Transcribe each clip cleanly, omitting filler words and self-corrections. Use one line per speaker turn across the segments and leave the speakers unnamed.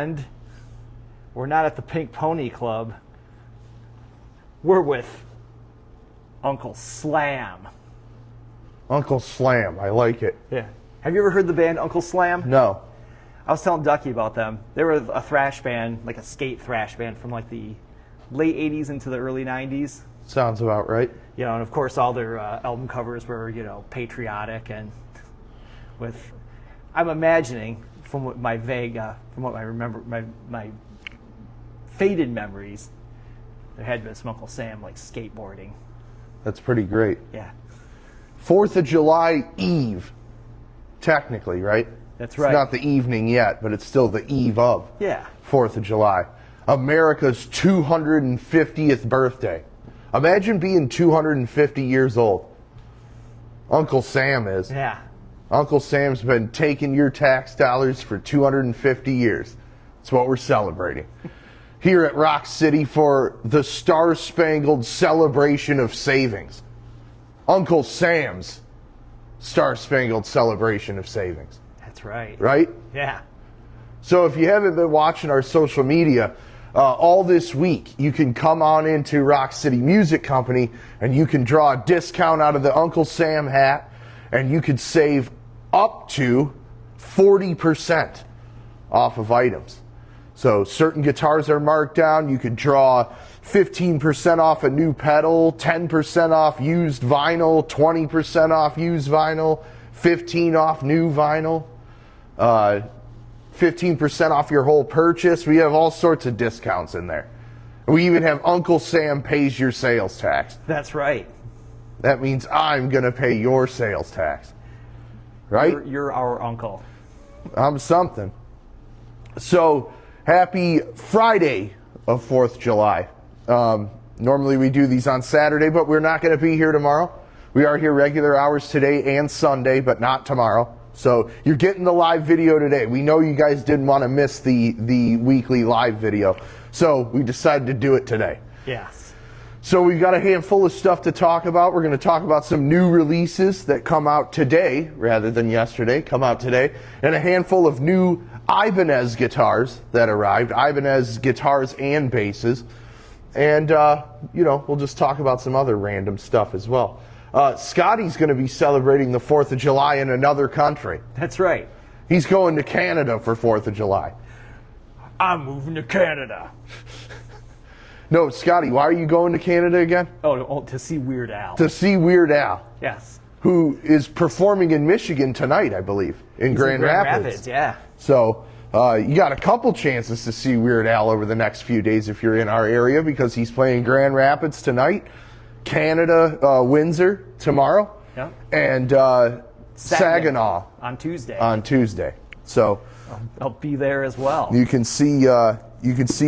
And we're not at the Pink Pony Club. We're with Uncle Slam.
Uncle Slam, I like it.
Yeah. Have you ever heard the band Uncle Slam?
No.
I was telling Ducky about them. They were a thrash band, like a skate thrash band from like the late 80s into the early 90s.
Sounds about right.
You know, and of course all their album covers were, you know, patriotic and with, I'm imagining from what my vague, from what I remember, my faded memories, there had been some Uncle Sam like skateboarding.
That's pretty great.
Yeah.
4th of July Eve, technically, right?
That's right.
It's not the evening yet, but it's still the eve of.
Yeah.
4th of July. America's 250th birthday. Imagine being 250 years old. Uncle Sam is.
Yeah.
Uncle Sam's been taking your tax dollars for 250 years. That's what we're celebrating. Here at Rock City for the Star-Spangled Celebration of Savings. Uncle Sam's Star-Spangled Celebration of Savings.
That's right.
Right?
Yeah.
So if you haven't been watching our social media, all this week, you can come on into Rock City Music Company and you can draw a discount out of the Uncle Sam hat and you could save up to 40% off of items. So certain guitars are marked down. You could draw 15% off a new pedal, 10% off used vinyl, 20% off used vinyl, 15% off new vinyl, 15% off your whole purchase. We have all sorts of discounts in there. We even have Uncle Sam pays your sales tax.
That's right.
That means I'm going to pay your sales tax. Right?
You're our uncle.
I'm something. So, happy Friday of 4th of July. Normally we do these on Saturday, but we're not going to be here tomorrow. We are here regular hours today and Sunday, but not tomorrow. So you're getting the live video today. We know you guys didn't want to miss the weekly live video. So we decided to do it today.
Yes.
So we've got a handful of stuff to talk about. We're going to talk about some new releases that come out today, rather than yesterday, come out today. And a handful of new Ibanez guitars that arrived. Ibanez guitars and basses. And, you know, we'll just talk about some other random stuff as well. Scotty's going to be celebrating the 4th of July in another country.
That's right.
He's going to Canada for 4th of July.
I'm moving to Canada.
No, Scotty, why are you going to Canada again?
Oh, to see Weird Al.
To see Weird Al.
Yes.
Who is performing in Michigan tonight, I believe, in Grand Rapids.
Yeah.
So you got a couple chances to see Weird Al over the next few days if you're in our area, because he's playing Grand Rapids tonight, Canada, Windsor tomorrow,
yep.
and Saginaw
on Tuesday.
On Tuesday. So
I'll be there as well.
you can see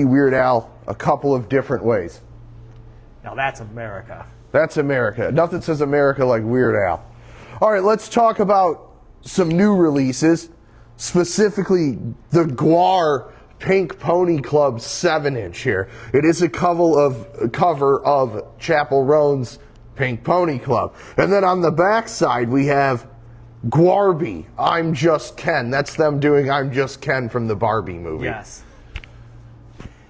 Weird Al a couple of different ways.
Now that's America.
That's America. Nothing says America like Weird Al. All right, let's talk about some new releases, specifically the GWAR Pink Pony Club 7-inch here. It is a cover of Chappell Roan's Pink Pony Club. And then on the back side, we have GWARby, I'm Just Ken. That's them doing I'm Just Ken from the Barbie movie.
Yes.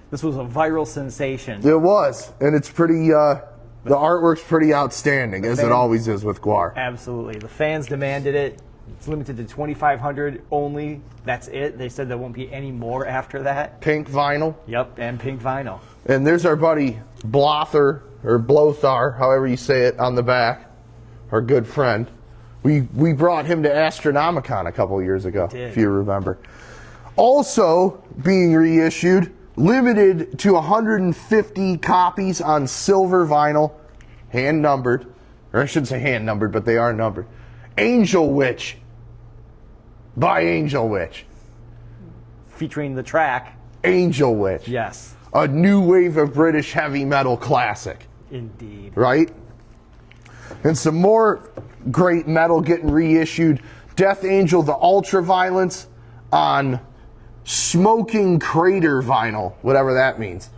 This was a viral sensation.
It was, and it's pretty, the artwork's pretty outstanding, as it always is with GWAR.
Absolutely. The fans demanded it. It's limited to 2,500 only. That's it. They said there won't be any more after that.
Pink vinyl.
Yep, and pink vinyl.
And there's our buddy Blothar, or Blothar, however you say it, on the back. Our good friend. We brought him to Astronomicon a couple years ago, if you remember. Also being reissued, limited to 150 copies on silver vinyl, hand-numbered. Or I shouldn't say hand-numbered, but they are numbered. Angel Witch by Angel Witch.
Featuring the track
Angel Witch.
Yes.
A new wave of British heavy metal classic.
Indeed.
Right? And some more great metal getting reissued. Death Angel, the Ultraviolence on Smoking Crater vinyl, whatever that means.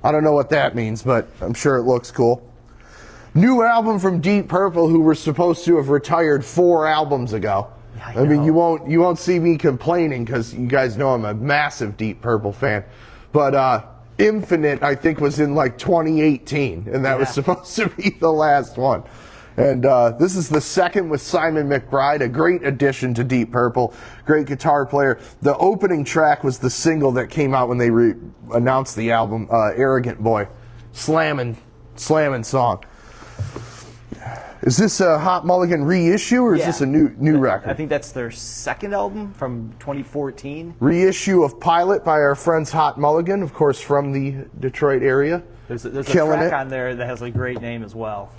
I don't know what that means, but I'm sure it looks cool. New album from Deep Purple, who were supposed to have retired 4 albums ago.
Yeah,
I mean,
know.
you won't see me complaining because you guys know I'm a massive Deep Purple fan. But Infinite, I think, was in like 2018, and that was supposed to be the last one. And this is the second with Simon McBride, a great addition to Deep Purple, great guitar player. The opening track was the single that came out when they announced the album, Arrogant Boy. Slamming song. Is this a Hot Mulligan reissue, or is this a new record?
I think that's their second album from 2014.
Reissue of Pilot by our friends Hot Mulligan, of course, from the Detroit area.
There's a track on there that has a great name as well.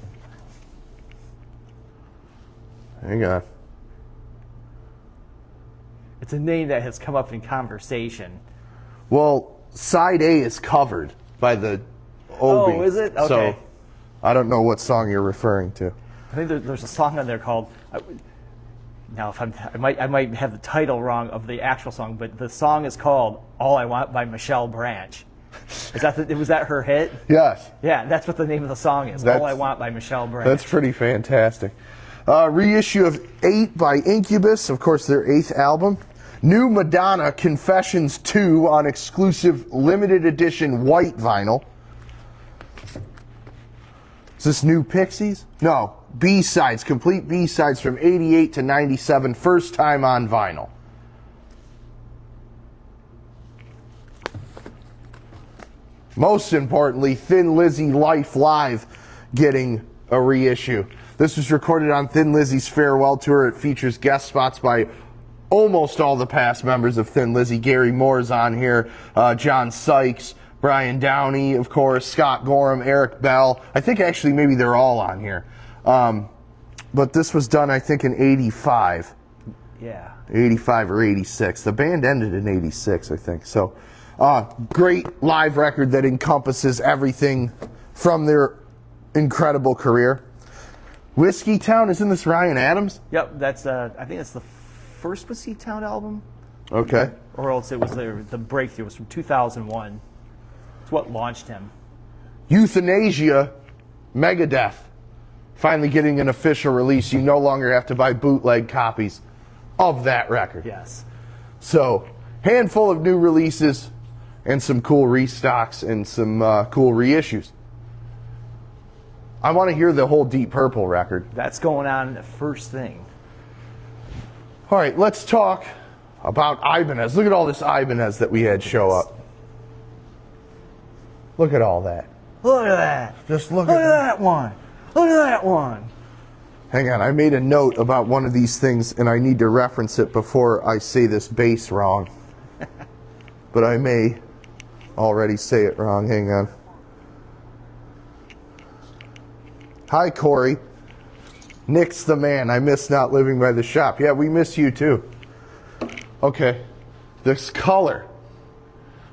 Hang on.
It's a name that has come up in conversation.
Well, side A is covered by the Obi.
Oh, is it? Okay.
So I don't know what song you're referring to.
I think there's a song on there called. Now, if I might have the title wrong of the actual song, but the song is called "All I Want" by Michelle Branch. Was that her hit?
Yes.
Yeah, that's what the name of the song is. "All I Want" by Michelle Branch.
That's pretty fantastic. Reissue of 8 by Incubus, of course, their 8th album. New Madonna Confessions 2 on exclusive limited edition white vinyl. Is this New Pixies? No. B-sides, complete B-sides from 88 to 97, first time on vinyl. Most importantly, Thin Lizzy Life Live getting a reissue. This was recorded on Thin Lizzy's farewell tour. It features guest spots by almost all the past members of Thin Lizzy. Gary Moore's on here, John Sykes, Brian Downey, of course, Scott Gorham, Eric Bell. I think actually maybe they're all on here. But this was done, I think, in 85.
Yeah.
85 or 86. The band ended in 86, I think. So, great live record that encompasses everything from their incredible career. Whiskey Town, isn't this Ryan Adams?
Yep, that's I think that's the first Whiskey Town album.
Okay.
Or else it was the breakthrough. It was from 2001. It's what launched him.
Euthanasia, Megadeth. Finally getting an official release. You no longer have to buy bootleg copies of that record.
Yes.
So, handful of new releases and some cool restocks and some cool reissues. I want to hear the whole Deep Purple record.
That's going on the first thing.
All right, let's talk about Ibanez. Look at all this Ibanez that we had show up. Look at all that.
Look at that.
Just look
Look
at
at that one. Look at that one.
Hang on, I made a note about one of these things, and I need to reference it before I say this bass wrong. But I may already say it wrong. Hang on. Hi, Corey. Nick's the man. I miss not living by the shop. Yeah, we miss you too. Okay. This color.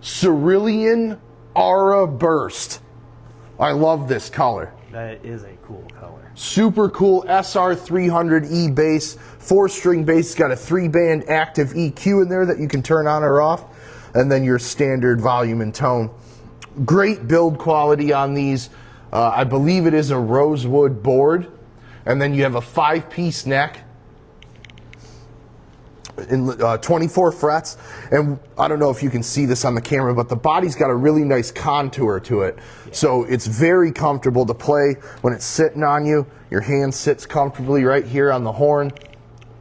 Cerulean Aura Burst. I love this color.
That is a cool color.
Super cool SR300E bass, 4-string bass. It's got a 3-band active EQ in there that you can turn on or off, and then your standard volume and tone. Great build quality on these. I believe it is a rosewood board, and then you have a 5-piece neck in 24 frets, and I don't know if you can see this on the camera, but the body's got a really nice contour to it. Yeah. So it's very comfortable to play when it's sitting on you. Your hand sits comfortably right here on the horn.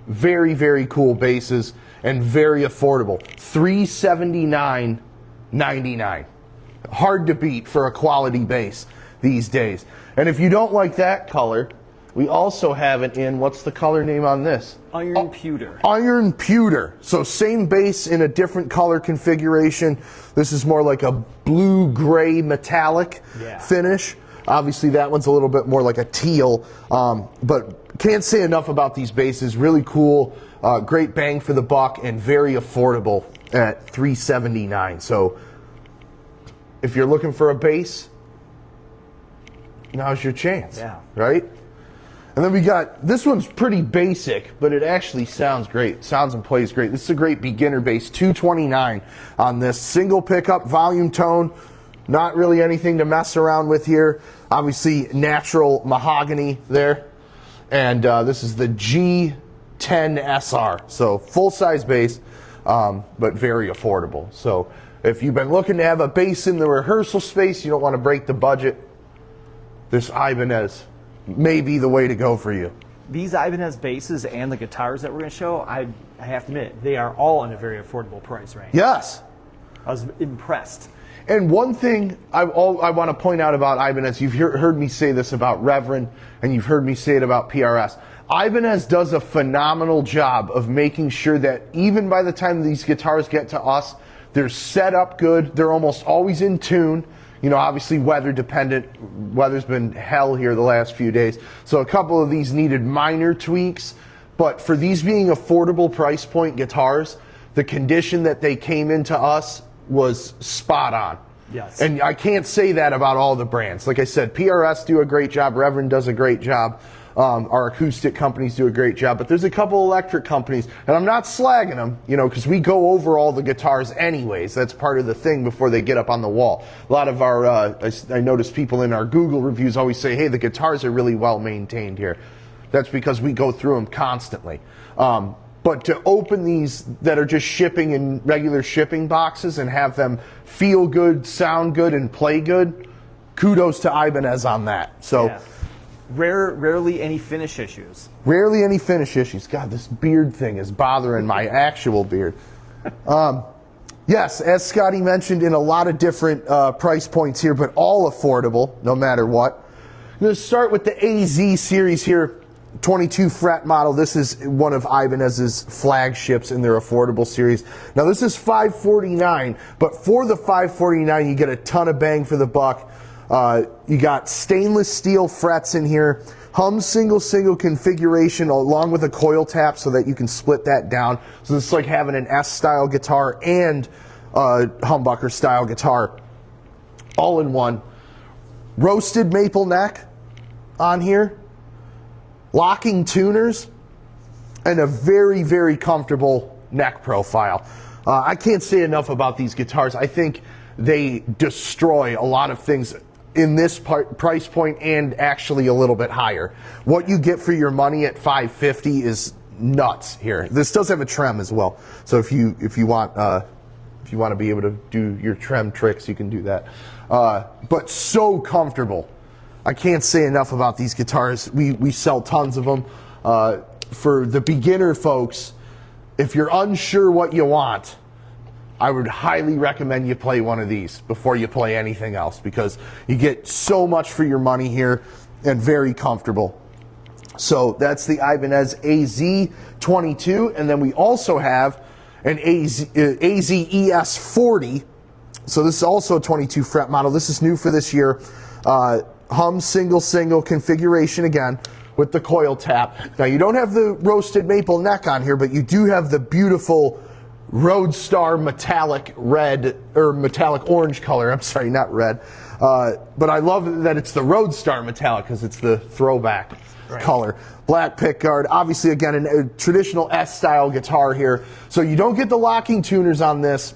Very, very cool basses and very affordable. $379.99. Hard to beat for a quality bass these days. And if you don't like that color, we also have it in, what's the color name on this?
Iron Pewter.
Iron Pewter. So same bass in a different color configuration. This is more like a blue-gray metallic finish. Obviously that one's a little bit more like a teal. But can't say enough about these basses. Really cool, great bang for the buck, and very affordable at $379. So if you're looking for a bass, now's your chance.
Yeah.
Right? And then we got, this one's pretty basic, but it actually sounds great. Sounds and plays great. This is a great beginner bass, $229 on this. Single pickup, volume tone, not really anything to mess around with here. Obviously, natural mahogany there. And this is the 10 SR. So full-size bass, but very affordable. So if you've been looking to have a bass in the rehearsal space, you don't want to break the budget, this Ibanez may be the way to go for you.
These Ibanez basses and the guitars that we're going to show, I have to admit, they are all in a very affordable price range.
Yes.
I was impressed.
And one thing I want to point out about Ibanez, you've heard me say this about Reverend, and you've heard me say it about PRS. Ibanez does a phenomenal job of making sure that even by the time these guitars get to us, they're set up good. They're almost always in tune. You know, obviously weather dependent. Weather's been hell here the last few days. So a couple of these needed minor tweaks. But for these being affordable price point guitars, the condition that they came into us was spot on.
Yes.
And I can't say that about all the brands. Like I said, PRS do a great job. Reverend does a great job. Our acoustic companies do a great job, but there's a couple electric companies, and I'm not slagging them, you know, because we go over all the guitars anyways. That's part of the thing before they get up on the wall. A lot of our, I notice people in our Google reviews always say, hey, the guitars are really well maintained here. That's because we go through them constantly. But to open these that are just shipping in regular shipping boxes and have them feel good, sound good, and play good, kudos to Ibanez on that. So.
Yeah. Rarely any finish issues.
Rarely any finish issues. God, this beard thing is bothering my actual beard. Yes, as Scotty mentioned, in a lot of different price points here, but all affordable, no matter what. I'm going to start with the AZ series here, 22 fret model. This is one of Ibanez's flagships in their affordable series. Now, this is $549, but for the $549, you get a ton of bang for the buck. You got stainless steel frets in here, hum single configuration along with a coil tap so that you can split that down. So this is like having an S-style guitar and a humbucker style guitar all in one. Roasted maple neck on here, locking tuners, and a very, very comfortable neck profile. I can't say enough about these guitars. I think they destroy a lot of things in this price point and actually a little bit higher. What you get for your money at $550 is nuts here. This does have a trem as well, so if you want to be able to do your trem tricks, you can do that. But so comfortable. I can't say enough about these guitars. We sell tons of them. For the beginner folks, if you're unsure what you want, I would highly recommend you play one of these before you play anything else, because you get so much for your money here and very comfortable. So that's the Ibanez AZ22, and then we also have an AZ ES40. So this is also a 22 fret model. This is new for this year. Hum single configuration again with the coil tap. Now you don't have the roasted maple neck on here, but you do have the beautiful roadster metallic red, or metallic orange color. I'm sorry, not red. But I love that it's the roadster metallic because it's the throwback color. Black pickguard. Obviously, again, a traditional S-style guitar here. So you don't get the locking tuners on this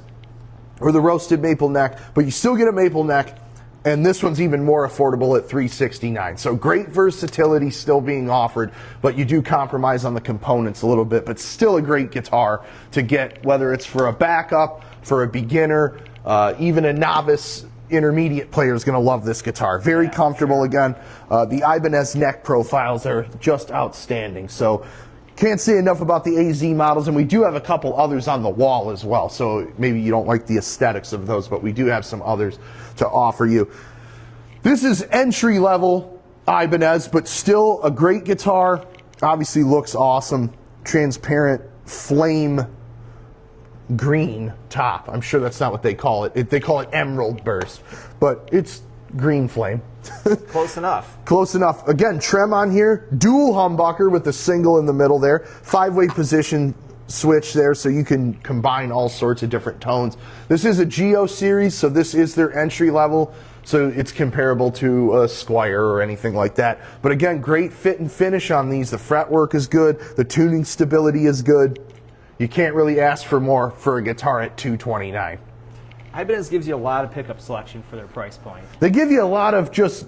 or the roasted maple neck, but you still get a maple neck. And this one's even more affordable at $369. So great versatility still being offered, but you do compromise on the components a little bit, but still a great guitar to get, whether it's for a backup, for a beginner, even a novice intermediate player is going to love this guitar. Very comfortable again. The Ibanez neck profiles are just outstanding. So can't say enough about the AZ models, and we do have a couple others on the wall as well. So maybe you don't like the aesthetics of those, but we do have some others to offer you. This is entry level Ibanez, but still a great guitar. Obviously looks awesome. Transparent flame green top. I'm sure that's not what they call it. They call it emerald burst, but it's green flame.
Close enough.
Close enough. Again, trem on here, dual humbucker with the single in the middle there, 5-way position switch there, so you can combine all sorts of different tones. This is a GO series, so this is their entry level, so it's comparable to a Squire or anything like that. But again, great fit and finish on these. The fretwork is good, the tuning stability is good. You can't really ask for more for a guitar at $229.
Ibanez gives you a lot of pickup selection for their price point.
They give you a lot of just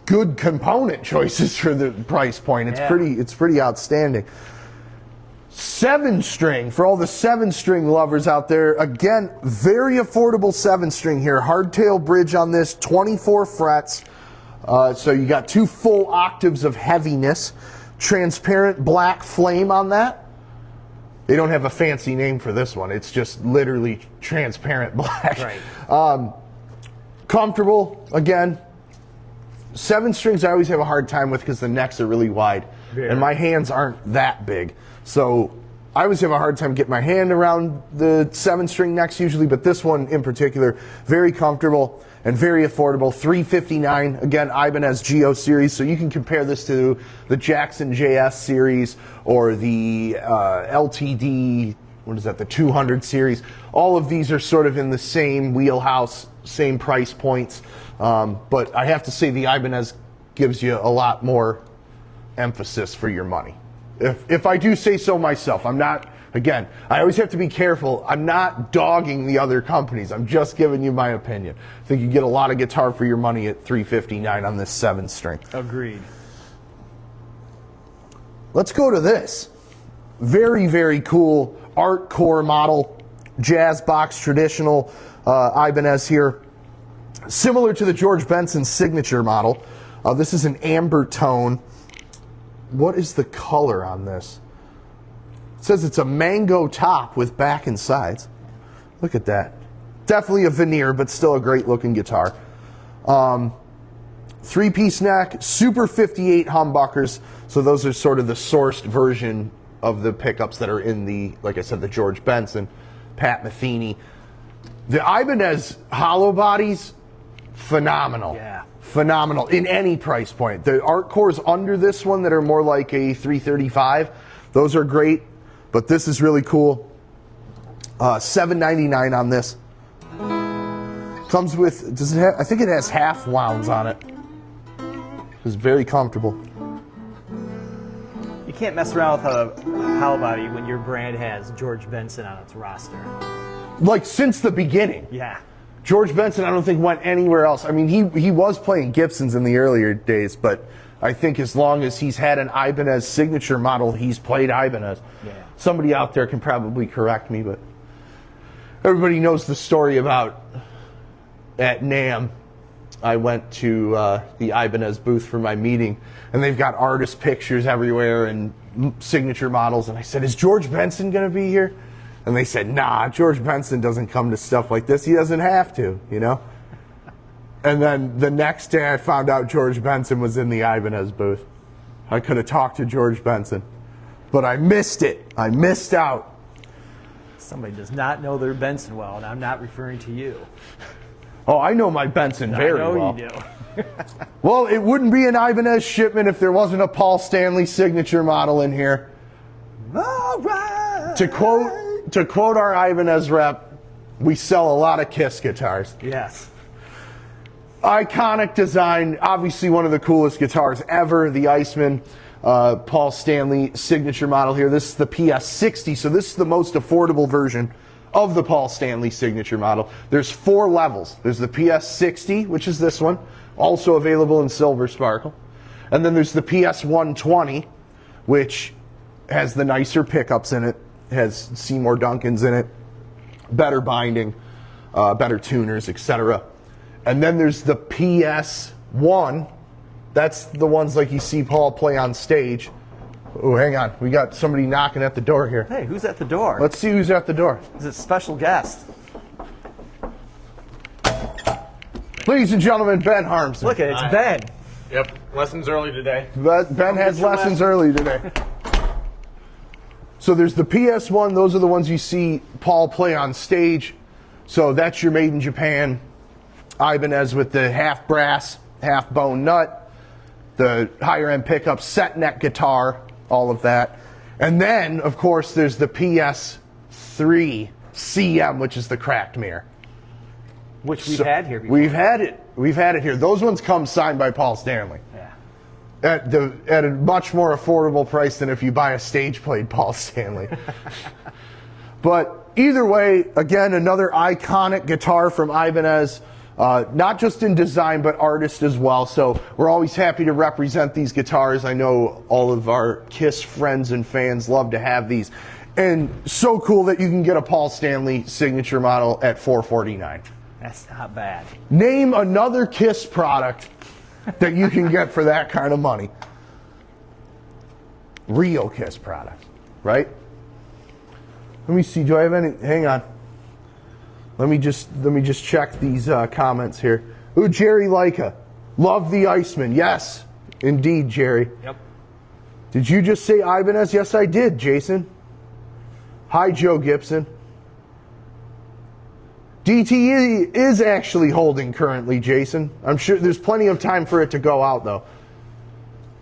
good component choices for the price point. It's pretty outstanding. 7-string, for all the 7-string lovers out there, again, very affordable 7-string here. Hardtail bridge on this, 24 frets. So you got 2 full octaves of heaviness. Transparent black flame on that. They don't have a fancy name for this one. It's just literally transparent black.
Right.
Comfortable, again. 7 strings I always have a hard time with because the necks are really wide.
Yeah.
And my hands aren't that big. So I always have a hard time getting my hand around the 7-string necks usually, but this one in particular, very comfortable and very affordable. $359, again, Ibanez GO series. So you can compare this to the Jackson JS series or the LTD, what is that, the 200 series. All of these are sort of in the same wheelhouse, same price points. But I have to say the Ibanez gives you a lot more emphasis for your money. If I do say so myself, I'm not, again, I always have to be careful. I'm not dogging the other companies. I'm just giving you my opinion. I think you get a lot of guitar for your money at $359 on this 7-string.
Agreed.
Let's go to this. Very, very cool art core model, jazz box traditional Ibanez here. Similar to the George Benson signature model. This is an amber tone. What is the color on this? It says it's a mango top with back and sides. Look at that. Definitely a veneer, but still a great looking guitar. 3-piece neck, Super 58 humbuckers. So those are sort of the sourced version of the pickups that are in the, like I said, the George Benson, Pat Metheny. The Ibanez hollow bodies, phenomenal.
Yeah.
Phenomenal in any price point. The art cores under this one that are more like a 335, those are great, but this is really cool. $799 on this. Comes with, does it have, I think it has half wounds on it. It's very comfortable.
You can't mess around with a hollow body when your brand has George Benson on its roster.
Like since the beginning.
Yeah.
George Benson, I don't think went anywhere else. I mean, he was playing Gibsons in the earlier days, but I think as long as he's had an Ibanez signature model, he's played Ibanez.
Yeah.
Somebody out there can probably correct me, but everybody knows the story about at NAMM. I went to the Ibanez booth for my meeting, and they've got artist pictures everywhere and signature models, and I said, is George Benson going to be here? And they said, nah, George Benson doesn't come to stuff like this. He doesn't have to, you know? And then the next day I found out George Benson was in the Ibanez booth. I could have talked to George Benson, but I missed it. I missed out.
Somebody does not know their Benson well, and I'm not referring to you.
Oh, I know my Benson very well.
I know you do.
Well, it wouldn't be an Ibanez shipment if there wasn't a Paul Stanley signature model in here.
All right.
To quote our Ibanez rep, we sell a lot of Kiss guitars.
Yes.
Iconic design, obviously one of the coolest guitars ever, the Iceman, Paul Stanley signature model here. This is the PS60, so this is the most affordable version of the Paul Stanley signature model. There's 4 levels. There's the PS60, which is this one, also available in silver sparkle. And then there's the PS120, which has the nicer pickups in it, has Seymour Duncans in it, better binding, better tuners, etc. And then there's the PS1. That's the ones like you see Paul play on stage. Oh, hang on. We got somebody knocking at the door here.
Hey, who's at the door?
Let's see who's at the door.
Is it a special guest?
Ladies and gentlemen, Ben Harmson.
Look at it, it's Ben.
Yep, lessons early today.
Ben has lessons early today. So there's the PS1. Those are the ones you see Paul play on stage. So that's your made in Japan Ibanez with the half brass, half bone nut, the higher end pickup, set neck guitar, all of that. And then, of course, there's the PS3 CM, which is the cracked mirror.
Which we've had here before.
We've had it. We've had it here. Those ones come signed by Paul Stanley.
Yeah.
At a much more affordable price than if you buy a stage played Paul Stanley. But either way, again, another iconic guitar from Ibanez. not just in design, but artist as well. So we're always happy to represent these guitars. I know all of our KISS friends and fans love to have these. And so cool that you can get a Paul Stanley signature model at $449.
That's not bad.
Name another KISS product that you can get for that kind of money. Real KISS product, right? Let me see, do I have any, hang on. Let me just check these comments here. Ooh, Jerry Leica. Love the Iceman. Yes, indeed, Jerry.
Yep.
Did you just say Ibanez? Yes, I did, Jason. Hi, Joe Gibson. DTE is actually holding currently, Jason. I'm sure there's plenty of time for it to go out, though.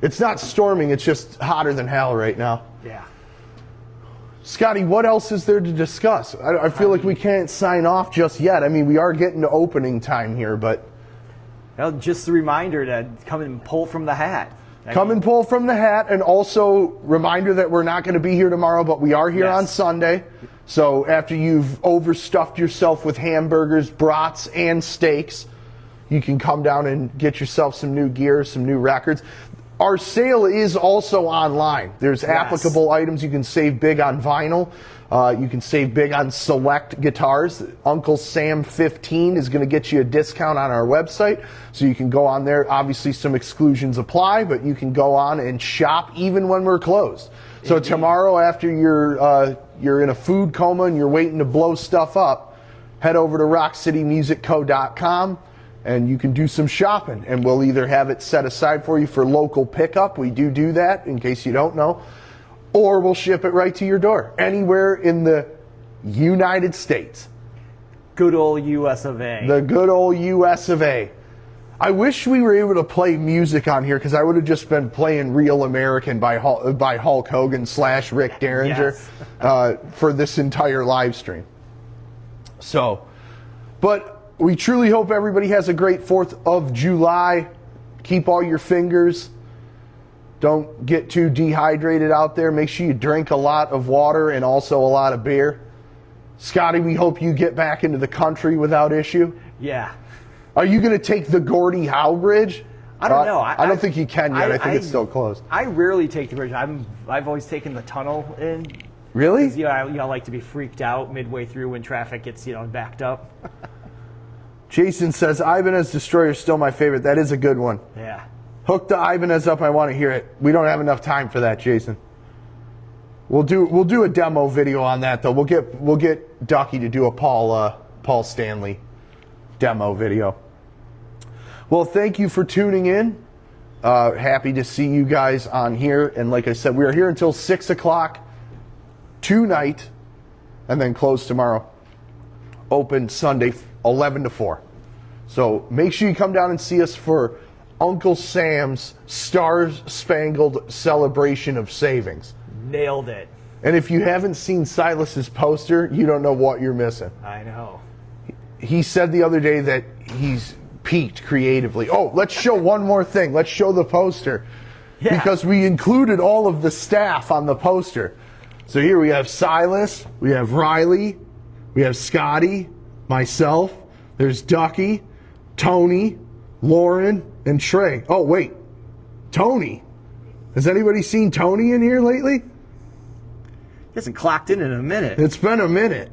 It's not storming, it's just hotter than hell right now.
Yeah.
Scotty, what else is there to discuss? I feel like we can't sign off just yet. I mean, we are getting to opening time here, but...
Well, just a reminder to come and pull from the hat.
Come and pull from the hat, and also reminder that we're not going to be here tomorrow, but we are here on Sunday. So after you've overstuffed yourself with hamburgers, brats, and steaks, you can come down and get yourself some new gear, some new records. Our sale is also online. There's applicable items. You can save big on vinyl. You can save big on select guitars. Uncle Sam 15 is going to get you a discount on our website. So you can go on there. Obviously, some exclusions apply, but you can go on and shop even when we're closed. So tomorrow, after you're in a food coma and you're waiting to blow stuff up, head over to rockcitymusicco.com. And you can do some shopping, and we'll either have it set aside for you for local pickup. We do that, in case you don't know. Or we'll ship it right to your door, anywhere in the United States.
Good old US of A.
The good old US of A. I wish we were able to play music on here, because I would have just been playing Real American by Hulk Hogan / Rick Derringer for this entire live stream. So, but... we truly hope everybody has a great 4th of July. Keep all your fingers. Don't get too dehydrated out there. Make sure you drink a lot of water and also a lot of beer. Scotty, we hope you get back into the country without issue.
Yeah.
Are you going to take the Gordie Howe Bridge?
I don't know.
I don't think you can yet. I think it's still closed.
I rarely take the bridge. I've always taken the tunnel in.
Really?
I like to be freaked out midway through when traffic gets backed up.
Jason says, Ibanez Destroyer is still my favorite. That is a good one.
Yeah.
Hook the Ibanez up. I want to hear it. We don't have enough time for that, Jason. We'll do a demo video on that, though. We'll get Ducky to do a Paul Stanley demo video. Well, thank you for tuning in. Happy to see you guys on here. And like I said, we are here until 6 o'clock tonight, and then close tomorrow. Open Sunday 11 to 4. So make sure you come down and see us for Uncle Sam's Star-Spangled Celebration of Savings.
Nailed it.
And if you haven't seen Silas's poster, you don't know what you're missing.
I know.
He said the other day that he's peaked creatively. Oh, let's show one more thing. Let's show the poster. Yeah. Because we included all of the staff on the poster. So here we have Silas, we have Riley, we have Scotty, myself, there's Ducky, Tony, Lauren, and Trey. Oh, wait. Tony. Has anybody seen Tony in here lately?
He hasn't clocked in a minute.
It's been a minute.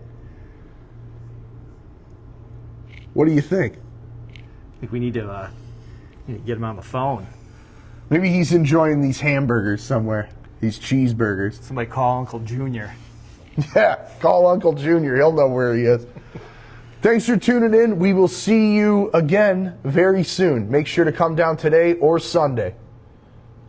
What do you think?
I think we need to get him on the phone.
Maybe he's enjoying these hamburgers somewhere. These cheeseburgers.
Somebody call Uncle Junior.
Yeah, call Uncle Junior. He'll know where he is. Thanks for tuning in. We will see you again very soon. Make sure to come down today or Sunday.